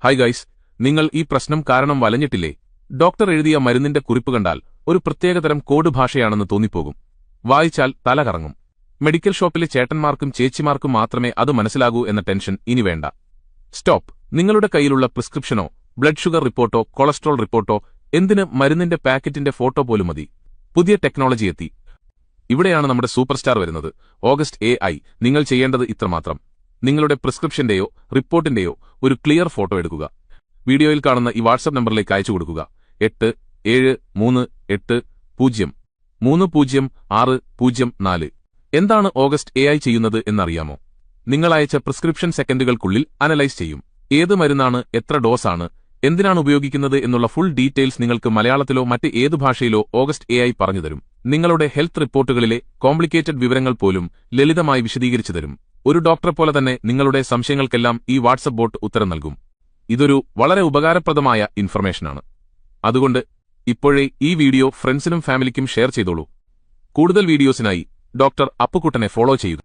Hi guys, നിങ്ങൾ ഈ പ്രശ്നം കാരണം വലഞ്ഞിട്ടില്ലേ? ഡോക്ടർ എഴുതിയ മരുന്നിന്റെ കുറിപ്പ് കണ്ടാൽ ഒരു പ്രത്യേകതരം കോഡ് ഭാഷയാണെന്ന് തോന്നിപ്പോകും. വായിച്ചാൽ തല കറങ്ങും. മെഡിക്കൽ ഷോപ്പിലെ ചേട്ടന്മാർക്കും ചേച്ചിമാർക്കും മാത്രമേ അത് മനസ്സിലാകൂ എന്ന ടെൻഷൻ ഇനി വേണ്ട. സ്റ്റോപ്പ്. നിങ്ങളുടെ കയ്യിലുള്ള പ്രിസ്ക്രിപ്ഷനോ ബ്ലഡ് ഷുഗർ റിപ്പോർട്ടോ കൊളസ്ട്രോൾ റിപ്പോർട്ടോ എന്തിന് മരുന്നിന്റെ പാക്കറ്റിന്റെ ഫോട്ടോ പോലും മതി. പുതിയ ടെക്നോളജി എത്തി. ഇവിടെയാണ് നമ്മുടെ സൂപ്പർസ്റ്റാർ വരുന്നത്, ഓഗസ്റ്റ് AI. നിങ്ങൾ ചെയ്യേണ്ടത് ഇത്രമാത്രം: നിങ്ങളുടെ പ്രിസ്ക്രിപ്ഷന്റെയോ റിപ്പോർട്ടിന്റെയോ ഒരു ക്ലിയർ ഫോട്ടോ എടുക്കുക. വീഡിയോയിൽ കാണുന്ന ഈ വാട്സ്ആപ്പ് നമ്പറിലേക്ക് അയച്ചു കൊടുക്കുക. 873830300604. എന്താണ് ഓഗസ്റ്റ് AI ചെയ്യുന്നത് എന്നറിയാമോ? നിങ്ങൾ അയച്ച പ്രിസ്ക്രിപ്ഷൻ സെക്കൻഡുകൾക്കുള്ളിൽ അനലൈസ് ചെയ്യും. ഏത് മരുന്നാണ്, എത്ര ഡോസാണ്, എന്തിനാണ് ഉപയോഗിക്കുന്നത് എന്നുള്ള ഫുൾ ഡീറ്റെയിൽസ് നിങ്ങൾക്ക് മലയാളത്തിലോ മറ്റ് ഏത് ഭാഷയിലോ ഓഗസ്റ്റ് AI പറഞ്ഞുതരും. നിങ്ങളുടെ ഹെൽത്ത് റിപ്പോർട്ടുകളിലെ കോംപ്ലിക്കേറ്റഡ് വിവരങ്ങൾ പോലും ലളിതമായി വിശദീകരിച്ചു തരും. ഒരു ഡോക്ടറെ പോലെ തന്നെ നിങ്ങളുടെ സംശയങ്ങൾക്കെല്ലാം ഈ വാട്സ്ആപ്പ് ബോട്ട് ഉത്തരം നൽകും. ഇതൊരു വളരെ ഉപകാരപ്രദമായ ഇൻഫർമേഷനാണ്. അതുകൊണ്ട് ഇപ്പോഴേ ഈ വീഡിയോ ഫ്രണ്ട്സിനും ഫാമിലിക്കും ഷെയർ ചെയ്തോളൂ. കൂടുതൽ വീഡിയോസിനായി ഡോക്ടർ അപ്പുക്കുട്ടനെ ഫോളോ ചെയ്യുക.